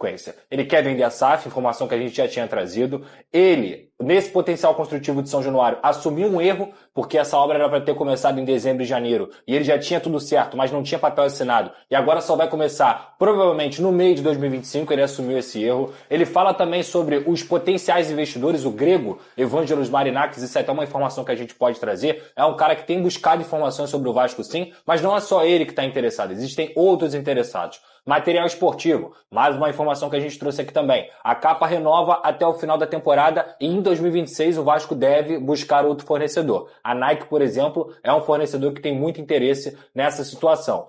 consequência. Ele quer vender a SAF, informação que a gente já tinha trazido. Ele, nesse potencial construtivo de São Januário, assumiu um erro, porque essa obra era para ter começado em dezembro e janeiro, e ele já tinha tudo certo, mas não tinha papel assinado, e agora só vai começar, provavelmente, no meio de 2025, ele assumiu esse erro. Ele fala também sobre os potenciais investidores, o grego Evangelos Marinakis, isso é até uma informação que a gente pode trazer, é um cara que tem buscado informações sobre o Vasco sim, mas não é só ele que está interessado, existem outros interessados. Material esportivo, mais uma informação que a gente trouxe aqui também. A capa renova até o final da temporada e em 2026 o Vasco deve buscar outro fornecedor. A Nike, por exemplo, é um fornecedor que tem muito interesse nessa situação.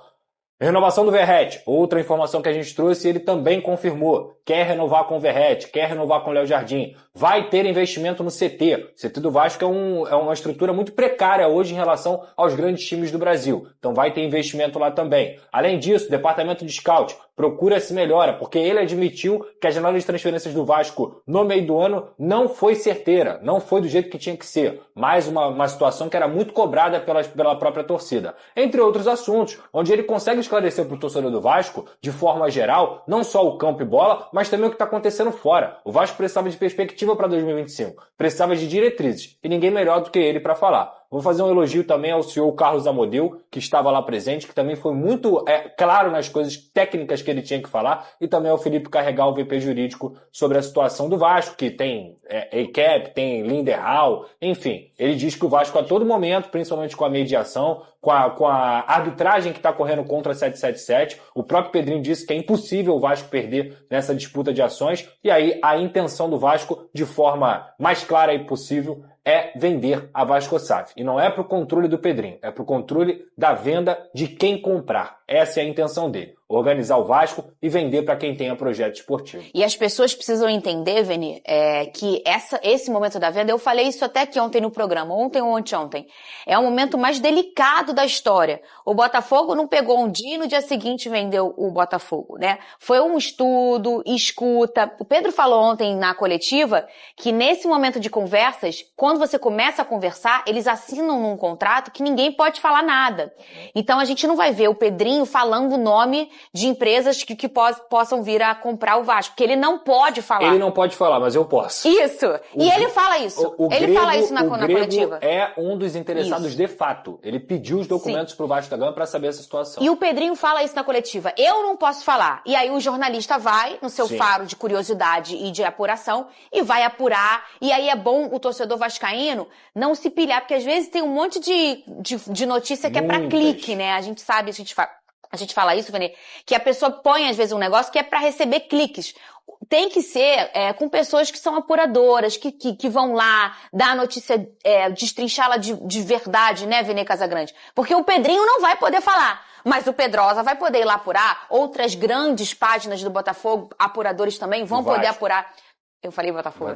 Renovação do Verratti, outra informação que a gente trouxe, ele também confirmou. Quer renovar com o Verratti, quer renovar com o Léo Jardim. Vai ter investimento no CT. O CT do Vasco é uma estrutura muito precária hoje em relação aos grandes times do Brasil. Então vai ter investimento lá também. Além disso, o departamento de scout procura se melhora, porque ele admitiu que a janela de transferências do Vasco no meio do ano não foi certeira, não foi do jeito que tinha que ser. Mais uma situação que era muito cobrada pela própria torcida. Entre outros assuntos, onde ele consegue esclarecer para o torcedor do Vasco, de forma geral, não só o campo e bola, mas também o que está acontecendo fora. O Vasco precisava de perspectiva para 2025, precisava de diretrizes, e ninguém melhor do que ele para falar. Vou fazer um elogio também ao senhor Carlos Amodeu, que estava lá presente, que também foi muito claro nas coisas técnicas que ele tinha que falar, e também ao Felipe Carregal, o VP jurídico, sobre a situação do Vasco, que tem ACAP, tem Linderhall, enfim. Ele diz que o Vasco a todo momento, principalmente com a mediação, com a arbitragem que está correndo contra a 777, o próprio Pedrinho disse que é impossível o Vasco perder nessa disputa de ações, e aí a intenção do Vasco, de forma mais clara e possível, é vender a Vasco SAF. E não é para o controle do Pedrinho, é para o controle da venda de quem comprar. Essa é a intenção dele. Organizar o Vasco e vender para quem tenha projeto esportivo. E as pessoas precisam entender, Veni, que esse momento da venda, eu falei isso até que ontem no programa, ontem ou anteontem, é o momento mais delicado da história. O Botafogo não pegou um dia e no dia seguinte vendeu o Botafogo, né? Foi um estudo, escuta. O Pedro falou ontem na coletiva que nesse momento de conversas, quando você começa a conversar, eles assinam num contrato que ninguém pode falar nada. Então a gente não vai ver o Pedrinho falando o nome de empresas que possam vir a comprar o Vasco, porque ele não pode falar. Ele não pode falar, mas eu posso. Isso! Ele fala isso. Ele fala isso na coletiva. É um dos interessados isso. De fato. Ele pediu os documentos pro Vasco da Gama para saber essa situação. E o Pedrinho fala isso na coletiva. Eu não posso falar. E aí o jornalista vai no seu faro de curiosidade e de apuração e vai apurar. E aí é bom o torcedor vascaíno não se pilhar, porque às vezes tem um monte de notícia que é para clique, né? A gente sabe, a gente fala isso, Vene, que a pessoa põe às vezes um negócio que é para receber cliques. Tem que ser com pessoas que são apuradoras, que vão lá dar a notícia, destrinchá-la de verdade, né, Vene Casagrande? Porque o Pedrinho não vai poder falar, mas o Pedrosa vai poder ir lá apurar. Outras grandes páginas do Botafogo, apuradores também, vão poder apurar. Eu falei Botafogo.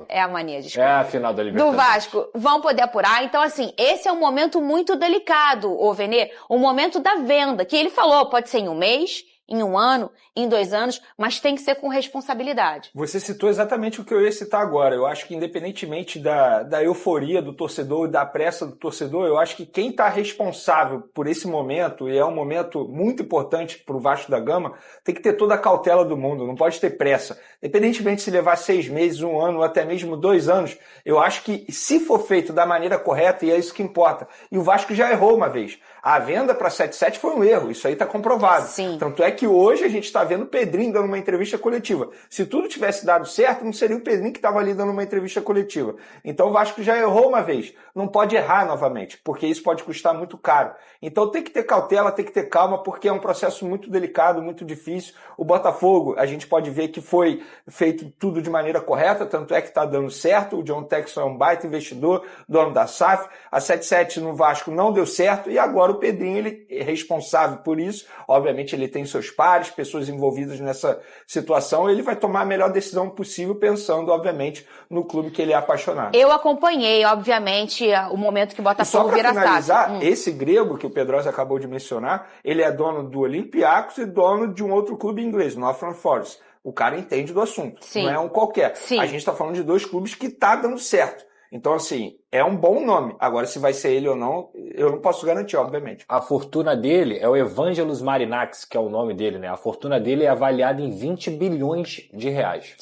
É a mania, desculpa. É a final da Libertadores. Do Vasco. Vão poder apurar. Então, assim, esse é um momento muito delicado, ô Venê. O momento da venda, que ele falou, pode ser em um mês, em um ano, em 2 anos, mas tem que ser com responsabilidade. Você citou exatamente o que eu ia citar agora. Eu acho que independentemente da euforia do torcedor e da pressa do torcedor, eu acho que quem está responsável por esse momento, e é um momento muito importante para o Vasco da Gama, tem que ter toda a cautela do mundo, não pode ter pressa. Independentemente se levar 6 meses, 1 ano ou até mesmo 2 anos, eu acho que se for feito da maneira correta, e é isso que importa. E o Vasco já errou uma vez. A venda para 77 foi um erro, isso aí está comprovado. Sim. Tanto é que hoje a gente está vendo o Pedrinho dando uma entrevista coletiva. Se tudo tivesse dado certo, não seria o Pedrinho que estava ali dando uma entrevista coletiva. Então o Vasco já errou uma vez. Não pode errar novamente, porque isso pode custar muito caro. Então tem que ter cautela, tem que ter calma, porque é um processo muito delicado, muito difícil. O Botafogo, a gente pode ver que foi feito tudo de maneira correta, tanto é que está dando certo. O John Texton é um baita investidor, dono da SAF. A 77 no Vasco não deu certo e agora o Pedrinho ele é responsável por isso. Obviamente ele tem seus pares, pessoas envolvidas nessa situação, ele vai tomar a melhor decisão possível pensando, obviamente, no clube que ele é apaixonado. Eu acompanhei, obviamente, o momento que o Botafogo vira SAF. Só para finalizar, esse grego que o Pedrosa acabou de mencionar, ele é dono do Olympiacos e dono de um outro clube inglês, Nottingham Forest. O cara entende do assunto, Sim. não é um qualquer. Sim. A gente está falando de 2 clubes que tá dando certo. Então, assim, é um bom nome. Agora, se vai ser ele ou não, eu não posso garantir, obviamente. A fortuna dele é o Evangelos Marinax, que é o nome dele, né? A fortuna dele é avaliada em 20 bilhões de reais.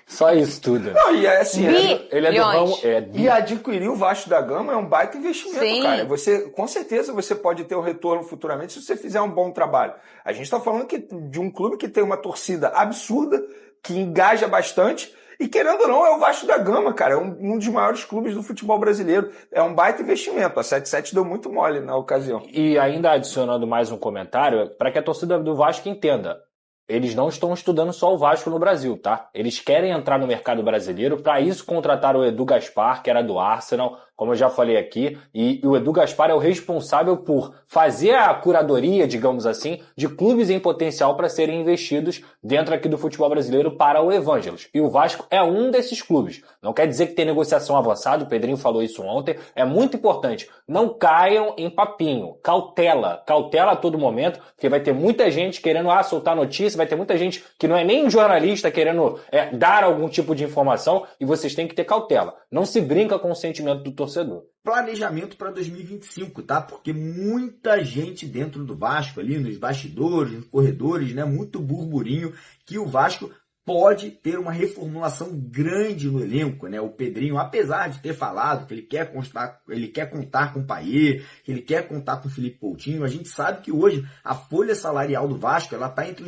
Só isso tudo. Não, e é assim, ele é do ramo. E adquirir o Vasco da Gama é um baita investimento, Sim. cara. Com certeza você pode ter um retorno futuramente se você fizer um bom trabalho. A gente está falando de um clube que tem uma torcida absurda, que engaja bastante. E querendo ou não, é o Vasco da Gama, cara. É um dos maiores clubes do futebol brasileiro. É um baita investimento. A 77 deu muito mole na ocasião. E ainda adicionando mais um comentário, para que a torcida do Vasco entenda. Eles não estão estudando só o Vasco no Brasil, tá? Eles querem entrar no mercado brasileiro, para isso contrataram o Edu Gaspar, que era do Arsenal, como eu já falei aqui, e o Edu Gaspar é o responsável por fazer a curadoria, digamos assim, de clubes em potencial para serem investidos dentro aqui do futebol brasileiro para o Evangelos. E o Vasco é um desses clubes. Não quer dizer que tem negociação avançada, o Pedrinho falou isso ontem, é muito importante. Não caiam em papinho, cautela a todo momento, porque vai ter muita gente querendo soltar notícia, vai ter muita gente que não é nem jornalista querendo dar algum tipo de informação, e vocês têm que ter cautela. Não se brinca com o sentimento do torcedor. Planejamento para 2025, tá? Porque muita gente dentro do Vasco, ali nos bastidores, nos corredores, né? Muito burburinho que o Vasco pode ter uma reformulação grande no elenco, né? O Pedrinho, apesar de ter falado que ele quer contar com o Payet, que ele quer contar com o Felipe Coutinho, a gente sabe que hoje a folha salarial do Vasco, ela está entre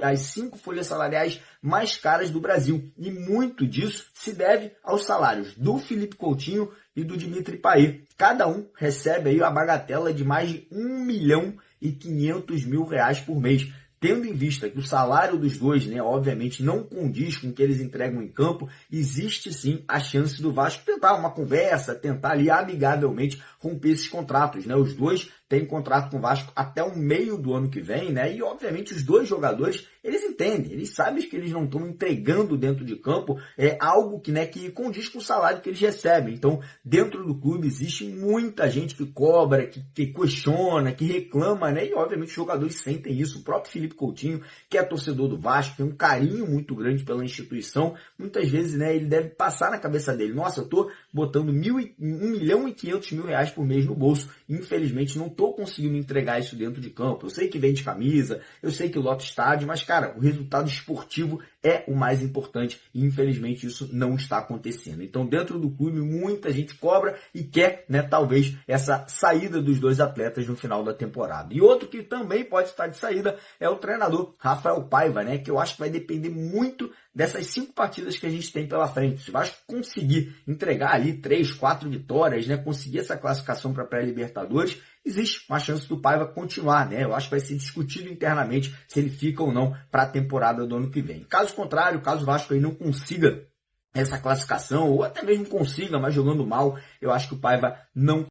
as 5 folhas salariais mais caras do Brasil. E muito disso se deve aos salários do Felipe Coutinho e do Dimitri Payet. Cada um recebe aí a bagatela de mais de R$1.500.000 por mês. Tendo em vista que o salário dos dois, né, obviamente não condiz com o que eles entregam em campo, existe sim a chance do Vasco tentar uma conversa, tentar ali amigavelmente romper esses contratos, né? Os dois têm contrato com o Vasco até o meio do ano que vem, né? E obviamente os dois jogadores, eles entendem, eles sabem que eles não estão entregando dentro de campo algo que, né, que condiz com o salário que eles recebem. Então, dentro do clube existe muita gente que cobra, que questiona, que reclama, né? E obviamente os jogadores sentem isso. O próprio Felipe Coutinho, que é torcedor do Vasco, tem um carinho muito grande pela instituição. Muitas vezes, né, ele deve passar na cabeça dele: nossa, eu tô botando R$1.500.000 por mês no bolso. Infelizmente, não tô conseguindo entregar isso dentro de campo. Eu sei que vende camisa, eu sei que lota estádio, mas, cara, o resultado esportivo é o mais importante e, infelizmente, isso não está acontecendo. Então, dentro do clube, muita gente cobra e quer, né, talvez, essa saída dos dois atletas no final da temporada. E outro que também pode estar de saída é o treinador Rafael Paiva, né, que eu acho que vai depender muito dessas 5 partidas que a gente tem pela frente. Se o Vasco conseguir entregar ali 3, 4 vitórias, né, conseguir essa classificação para a pré-Libertadores, existe uma chance do Paiva continuar, né? Eu acho que vai ser discutido internamente se ele fica ou não para a temporada do ano que vem. Caso contrário, caso o Vasco aí não consiga essa classificação, ou até mesmo consiga, mas jogando mal, eu acho que o Paiva não